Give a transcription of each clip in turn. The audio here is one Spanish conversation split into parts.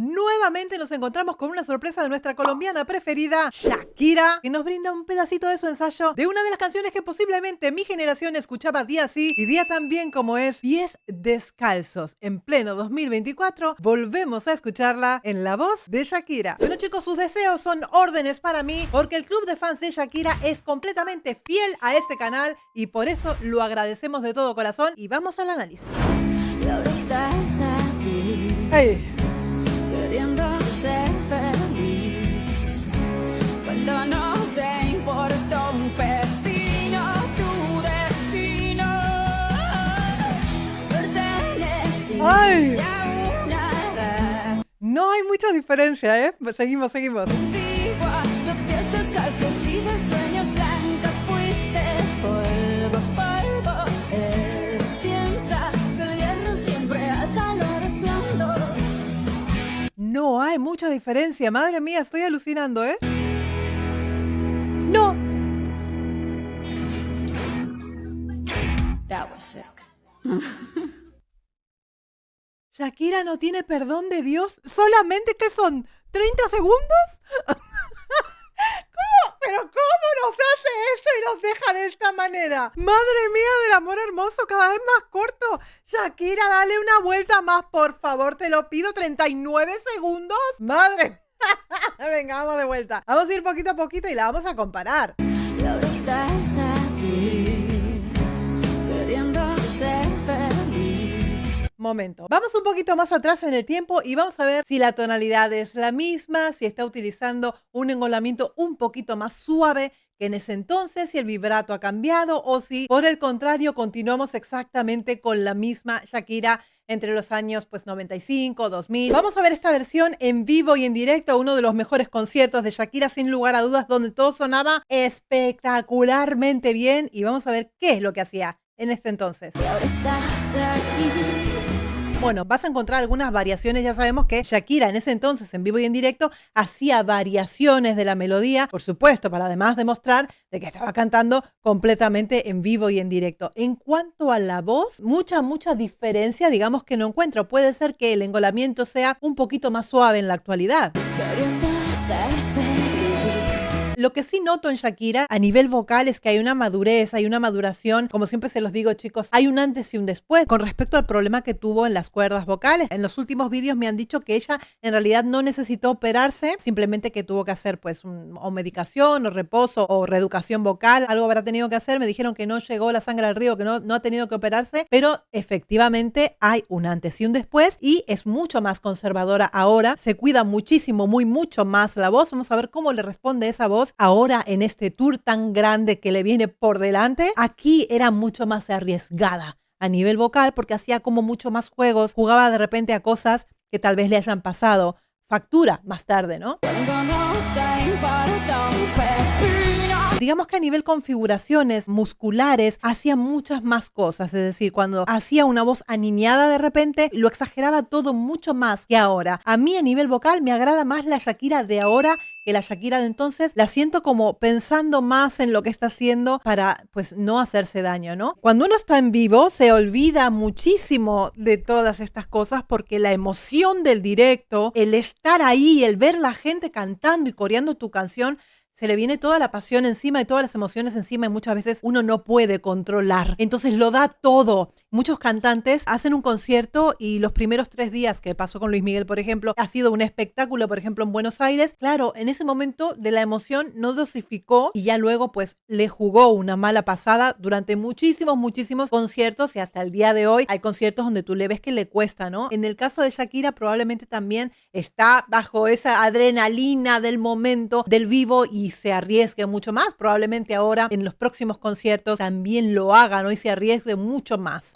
nuevamente nos encontramos con una sorpresa de nuestra colombiana preferida, Shakira, que nos brinda un pedacito de su ensayo de una de las canciones que posiblemente mi generación escuchaba día sí y día también, como es Pies Descalzos. En pleno 2024 volvemos a escucharla en la voz de Shakira. Bueno, chicos, sus deseos son órdenes para mí porque el club de fans de Shakira es completamente fiel a este canal y por eso lo agradecemos de todo corazón y vamos al análisis. Y ahora estás aquí, ¡Ay! queriendo ser feliz, cuando no te importa un pepino tu destino. Perteneces ¡Ay! a una raza No hay mucha diferencia, ¿eh? Seguimos. antigua, de pies descalzos y de sueños blancos fuiste polvo. Eres piensa del hierro siempre a calor esplendor. No hay mucha diferencia. Madre mía, estoy alucinando, ¿eh? No. That was sick. Shakira no tiene perdón de Dios. ¿Solamente que son 30 segundos? ¿Cómo? ¿Pero cómo nos hace esto y nos deja de esta manera? Madre mía del amor hermoso, cada vez más corto. Shakira, dale una vuelta más, por favor, te lo pido. 39 segundos. Madre. Venga, vamos de vuelta. Vamos a ir poquito a poquito y la vamos a comparar. Y ahora estás aquí, queriendo ser feliz. Momento. Vamos un poquito más atrás en el tiempo y vamos a ver si la tonalidad es la misma, si está utilizando un engolamiento un poquito más suave que en ese entonces, si el vibrato ha cambiado o si, por el contrario, continuamos exactamente con la misma Shakira entre los años 95, 2000. Vamos a ver esta versión en vivo y en directo, uno de los mejores conciertos de Shakira, sin lugar a dudas, donde todo sonaba espectacularmente bien y vamos a ver qué es lo que hacía en este entonces. Y ahora estás aquí. Bueno, vas a encontrar algunas variaciones, ya sabemos que Shakira en ese entonces, en vivo y en directo, hacía variaciones de la melodía, por supuesto, para además demostrar de que estaba cantando completamente en vivo y en directo. En cuanto a la voz, mucha diferencia, digamos que no encuentro. Puede ser que el engolamiento sea un poquito más suave en la actualidad. Queriendo ser feliz. Lo que sí noto en Shakira a nivel vocal es que hay una madurez, hay una maduración. Como siempre se los digo, chicos, hay un antes y un después con respecto al problema que tuvo en las cuerdas vocales. En los últimos vídeos me han dicho que ella en realidad no necesitó operarse, simplemente que tuvo que hacer pues o medicación o reposo o reeducación vocal. Algo habrá tenido que hacer. Me dijeron que no llegó la sangre al río, que no ha tenido que operarse, pero efectivamente hay un antes y un después y es mucho más conservadora ahora. Se cuida muchísimo, mucho más la voz. Vamos a ver cómo le responde esa voz ahora en este tour tan grande que le viene por delante. Aquí era mucho más arriesgada a nivel vocal porque hacía como mucho más juegos, jugaba de repente a cosas que tal vez le hayan pasado factura más tarde, ¿no? Cuando no te importa un pepino. Digamos que a nivel configuraciones musculares hacía muchas más cosas, es decir, cuando hacía una voz aniñada de repente lo exageraba todo mucho más que ahora. A mí a nivel vocal me agrada más la Shakira de ahora que la Shakira de entonces. La siento como pensando más en lo que está haciendo para pues no hacerse daño, ¿no? Cuando uno está en vivo se olvida muchísimo de todas estas cosas porque la emoción del directo, el estar ahí, el ver la gente cantando y coreando tu canción, se le viene toda la pasión encima y todas las emociones encima y muchas veces uno no puede controlar. Entonces lo da todo. Muchos cantantes hacen un concierto y los primeros 3 días, que pasó con Luis Miguel, por ejemplo, ha sido un espectáculo, por ejemplo, en Buenos Aires. Claro, en ese momento de la emoción no dosificó y ya luego pues le jugó una mala pasada durante muchísimos conciertos y hasta el día de hoy hay conciertos donde tú le ves que le cuesta, ¿no? En el caso de Shakira probablemente también está bajo esa adrenalina del momento, del vivo y se arriesgue mucho más. Probablemente ahora en los próximos conciertos también lo haga, ¿no? Y se arriesgue mucho más.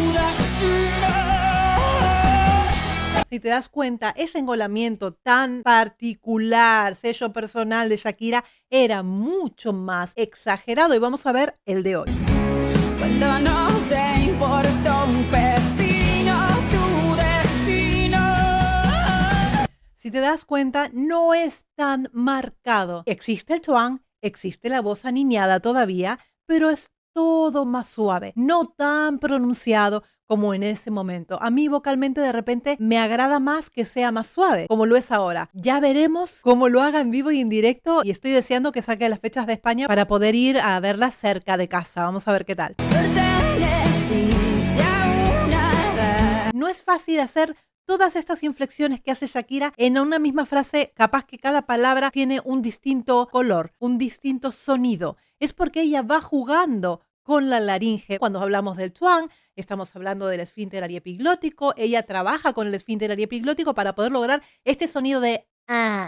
Si te das cuenta, ese engolamiento tan particular, sello personal de Shakira, era mucho más exagerado y vamos a ver el de hoy. Cuando no te importa un pepino tu destino. Si te das cuenta, no es tan marcado. Existe el twang, existe la voz aniñada todavía, pero es todo más suave, no tan pronunciado como en ese momento. A mí vocalmente de repente me agrada más que sea más suave, como lo es ahora. Ya veremos cómo lo haga en vivo y en directo y estoy deseando que saque las fechas de España para poder ir a verla cerca de casa. Vamos a ver qué tal. No es fácil hacer todas estas inflexiones que hace Shakira en una misma frase, capaz que cada palabra tiene un distinto color, un distinto sonido. Es porque ella va jugando con la laringe. Cuando hablamos del twang, estamos hablando del esfínter ariepiglótico. Ella trabaja con el esfínter ariepiglótico para poder lograr este sonido de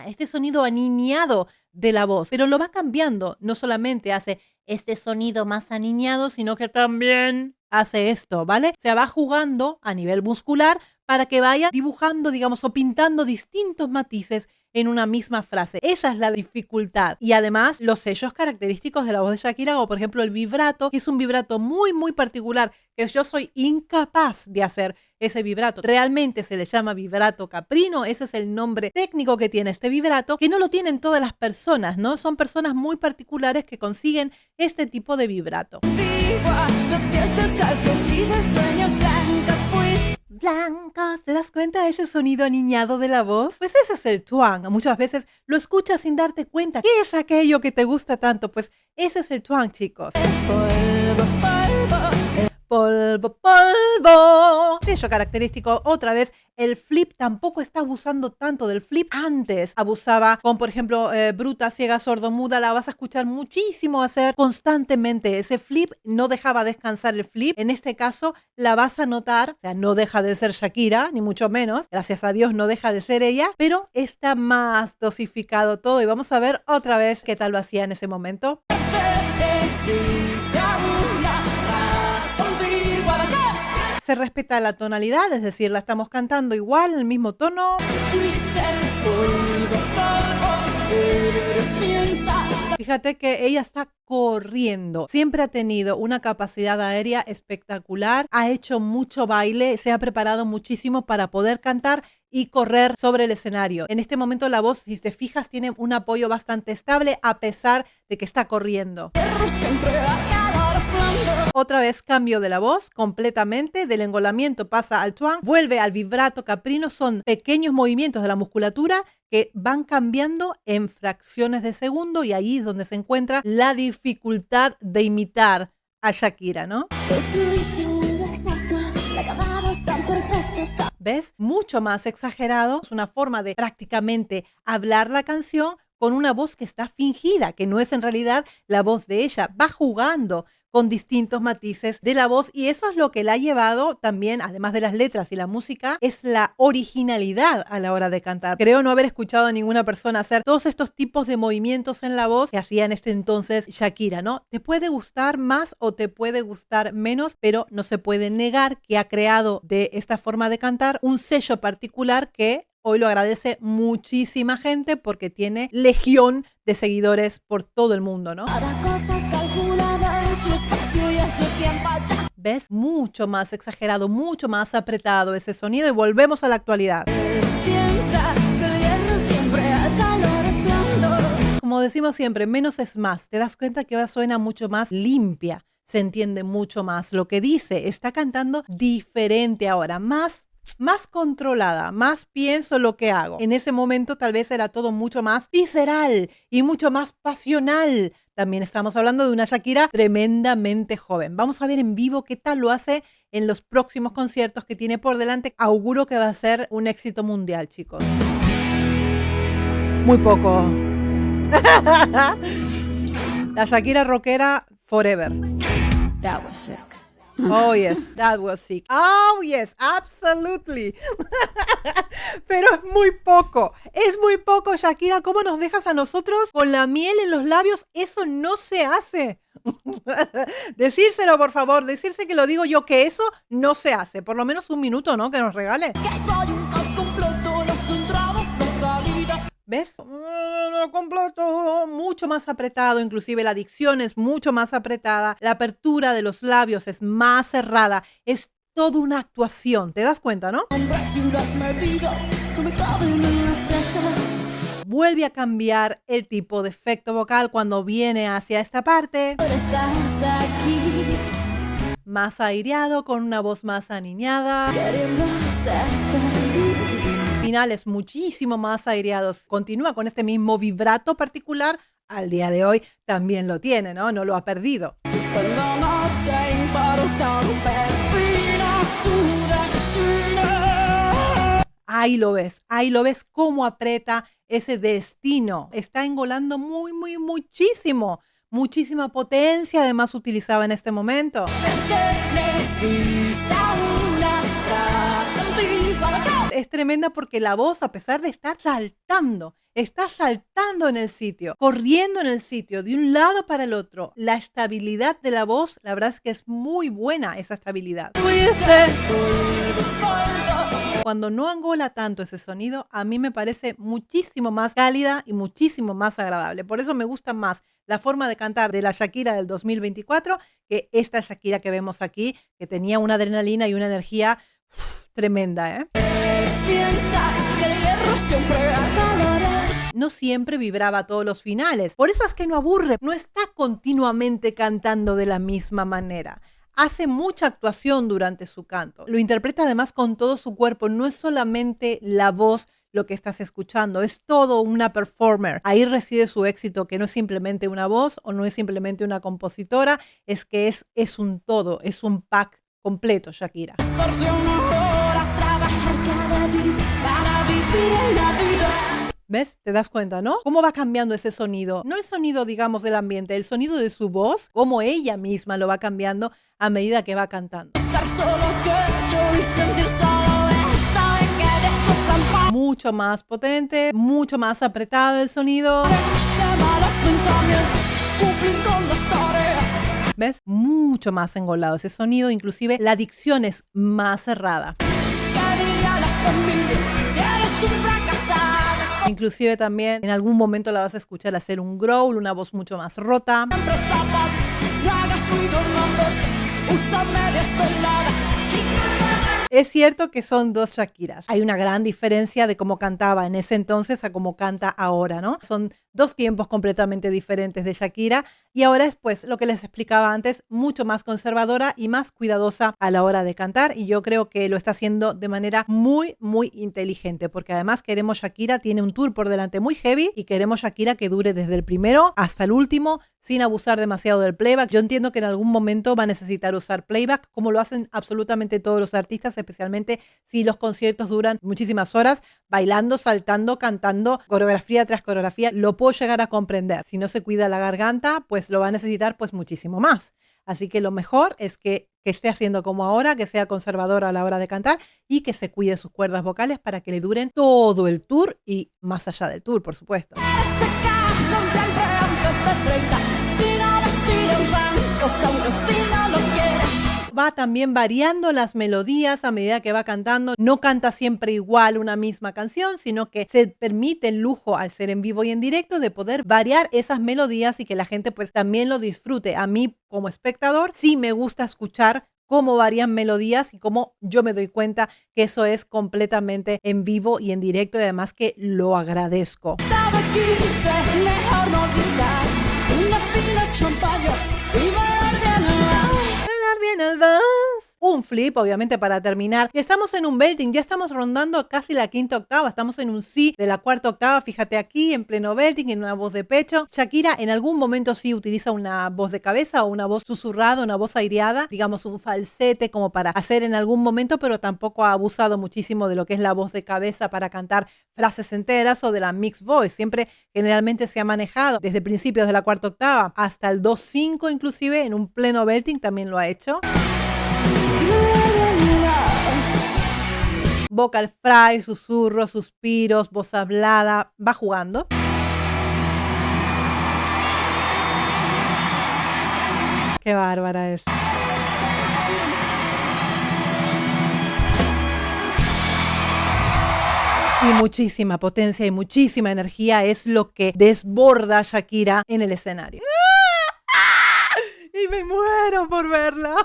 este sonido aniñado de la voz. Pero lo va cambiando. No solamente hace este sonido más aniñado, sino que también hace esto, ¿vale? Se va jugando a nivel muscular para que vaya dibujando, digamos, o pintando distintos matices en una misma frase. Esa es la dificultad. Y además, los sellos característicos de la voz de Shakira, como por ejemplo el vibrato, que es un vibrato muy, muy particular, que yo soy incapaz de hacer ese vibrato. Realmente se le llama vibrato caprino, ese es el nombre técnico que tiene este vibrato, que no lo tienen todas las personas, ¿no? Son personas muy particulares que consiguen este tipo de vibrato. Blancos, ¿te das cuenta de ese sonido aniñado de la voz? Pues ese es el twang. Muchas veces lo escuchas sin darte cuenta. ¿Qué es aquello que te gusta tanto? Pues ese es el twang, chicos. Polvo, polvo. Sello característico, otra vez, el flip tampoco está abusando tanto del flip. Antes abusaba con, por ejemplo, bruta, ciega, sordomuda. La vas a escuchar muchísimo hacer constantemente. Ese flip no dejaba descansar el flip. En este caso, la vas a notar. O sea, no deja de ser Shakira, ni mucho menos. Gracias a Dios no deja de ser ella. Pero está más dosificado todo. Y vamos a ver otra vez qué tal lo hacía en ese momento. Se respeta la tonalidad, es decir, la estamos cantando igual, en el mismo tono. Fíjate que ella está corriendo. Siempre ha tenido una capacidad aérea espectacular. Ha hecho mucho baile, se ha preparado muchísimo para poder cantar y correr sobre el escenario. En este momento la voz, si te fijas, tiene un apoyo bastante estable a pesar de que está corriendo. Otra vez cambio de la voz completamente, del engolamiento pasa al twang, vuelve al vibrato caprino. Son pequeños movimientos de la musculatura que van cambiando en fracciones de segundo y ahí es donde se encuentra la dificultad de imitar a Shakira, ¿no? ¿Ves? Mucho más exagerado. Es una forma de prácticamente hablar la canción con una voz que está fingida, que no es en realidad la voz de ella. Va jugando con distintos matices de la voz y eso es lo que la ha llevado también, además de las letras y la música, es la originalidad a la hora de cantar. Creo no haber escuchado a ninguna persona hacer todos estos tipos de movimientos en la voz que hacía en este entonces Shakira, ¿no? Te puede gustar más o te puede gustar menos, pero no se puede negar que ha creado de esta forma de cantar un sello particular que hoy lo agradece muchísima gente porque tiene legión de seguidores por todo el mundo, ¿no? ¿Ves? Mucho más exagerado, mucho más apretado ese sonido y volvemos a la actualidad. Como decimos siempre, menos es más. Te das cuenta que ahora suena mucho más limpia, se entiende mucho más lo que dice. Está cantando diferente ahora, más controlada, más pienso lo que hago. En ese momento tal vez era todo mucho más visceral y mucho más pasional. También estamos hablando de una Shakira tremendamente joven. Vamos a ver en vivo qué tal lo hace en los próximos conciertos que tiene por delante. Auguro que va a ser un éxito mundial, chicos. Muy poco. La Shakira rockera forever. That was sick. Oh, yes, that was sick. Oh, yes, absolutely. Pero es muy poco, Shakira. ¿Cómo nos dejas a nosotros con la miel en los labios? Eso no se hace. Decírselo, por favor, decirse que lo digo yo, que eso no se hace. Por lo menos un minuto, ¿no? Que nos regale. Que soy un caos completo, las entradas, las salidas. ¿Ves? Completo, mucho más apretado, inclusive la dicción es mucho más apretada, la apertura de los labios es más cerrada, es toda una actuación, ¿te das cuenta, no? Vuelve a cambiar el tipo de efecto vocal cuando viene hacia esta parte. más aireado, con una voz más aniñada. Queriendo ser feliz. Finales muchísimo más aireados. Continúa con este mismo vibrato particular. Al día de hoy también lo tiene, ¿no? No lo ha perdido. Cuando no te importa romper tu destino. Ahí lo ves cómo aprieta ese destino. Está engolando muchísimo. Muchísima potencia además utilizaba en este momento. Es tremenda porque la voz, a pesar de estar saltando, está saltando en el sitio, corriendo en el sitio, de un lado para el otro. La estabilidad de la voz, la verdad es que es muy buena esa estabilidad. Cuando no angola tanto ese sonido, a mí me parece muchísimo más cálida y muchísimo más agradable. Por eso me gusta más la forma de cantar de la Shakira del 2024 que esta Shakira que vemos aquí, que tenía una adrenalina y una energía tremenda, ¿eh? No siempre vibraba todos los finales. Por eso es que no aburre. No está continuamente cantando de la misma manera. Hace mucha actuación durante su canto. Lo interpreta además con todo su cuerpo. No es solamente la voz lo que estás escuchando. Es todo una performer. Ahí reside su éxito, que no es simplemente una voz o no es simplemente una compositora. Es que es un todo. Es un pack completo, Shakira. ¿Ves? ¿Te das cuenta, no? ¿Cómo va cambiando ese sonido? No el sonido, digamos, del ambiente, el sonido de su voz, cómo ella misma lo va cambiando a medida que va cantando. Mucho más potente, mucho más apretado el sonido. ¿Ves? Mucho más engolado ese sonido, inclusive la dicción es más cerrada. Inclusive también en algún momento la vas a escuchar hacer un growl, una voz mucho más rota. Es cierto que son dos Shakiras. Hay una gran diferencia de cómo cantaba en ese entonces a cómo canta ahora, ¿no? Son dos tiempos completamente diferentes de Shakira y ahora es, pues, lo que les explicaba antes, mucho más conservadora y más cuidadosa a la hora de cantar, y yo creo que lo está haciendo de manera muy inteligente, porque además queremos Shakira, tiene un tour por delante muy heavy y queremos Shakira que dure desde el primero hasta el último sin abusar demasiado del playback. Yo entiendo que en algún momento va a necesitar usar playback, como lo hacen absolutamente todos los artistas, especialmente si los conciertos duran muchísimas horas, bailando, saltando, cantando, coreografía tras coreografía. Lo puedo llegar a comprender. Si no se cuida la garganta, pues lo va a necesitar pues muchísimo más. Así que lo mejor es que esté haciendo como ahora, que sea conservadora a la hora de cantar y que se cuide sus cuerdas vocales para que le duren todo el tour y más allá del tour, por supuesto. Va también variando las melodías a medida que va cantando. No canta siempre igual una misma canción, sino que se permite el lujo, al ser en vivo y en directo, de poder variar esas melodías y que la gente pues también lo disfrute. A mí, como espectador, sí me gusta escuchar cómo varían melodías y cómo yo me doy cuenta que eso es completamente en vivo y en directo, y además que lo agradezco. Bien el vals. Un flip, obviamente, para terminar. Y estamos en un belting, ya estamos rondando casi la quinta octava. Estamos en un si de la cuarta octava. Fíjate aquí, en pleno belting, en una voz de pecho. Shakira en algún momento sí utiliza una voz de cabeza o una voz susurrada, una voz aireada, digamos un falsete como para hacer en algún momento, pero tampoco ha abusado muchísimo de lo que es la voz de cabeza para cantar frases enteras o de la mixed voice. Siempre generalmente se ha manejado desde principios de la cuarta octava hasta el 2-5, inclusive en un pleno belting también lo ha hecho. Vocal fry, susurros, suspiros, voz hablada, va jugando. Qué bárbara es. Y muchísima potencia y muchísima energía es lo que desborda a Shakira en el escenario. Y me muero por verla.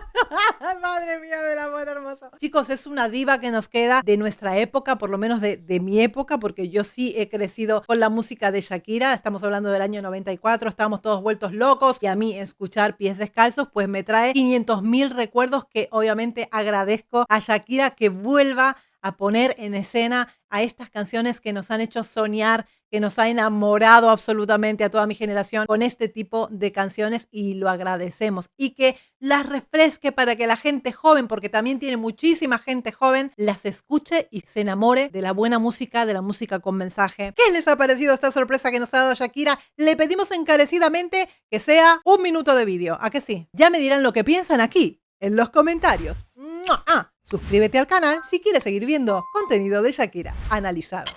Madre mía del amor hermoso. Chicos, es una diva que nos queda de nuestra época, por lo menos de mi época, porque yo sí he crecido con la música de Shakira. Estamos hablando del año 94, estábamos todos vueltos locos y a mí escuchar Pies Descalzos pues me trae 500.000 recuerdos que obviamente agradezco a Shakira que vuelva a poner en escena a estas canciones que nos han hecho soñar, que nos ha enamorado absolutamente a toda mi generación con este tipo de canciones y lo agradecemos. Y que las refresque para que la gente joven, porque también tiene muchísima gente joven, las escuche y se enamore de la buena música, de la música con mensaje. ¿Qué les ha parecido esta sorpresa que nos ha dado Shakira? Le pedimos encarecidamente que sea 1 minuto de vídeo. ¿A que sí? Ya me dirán lo que piensan aquí, en los comentarios. Suscríbete al canal si quieres seguir viendo contenido de Shakira analizado.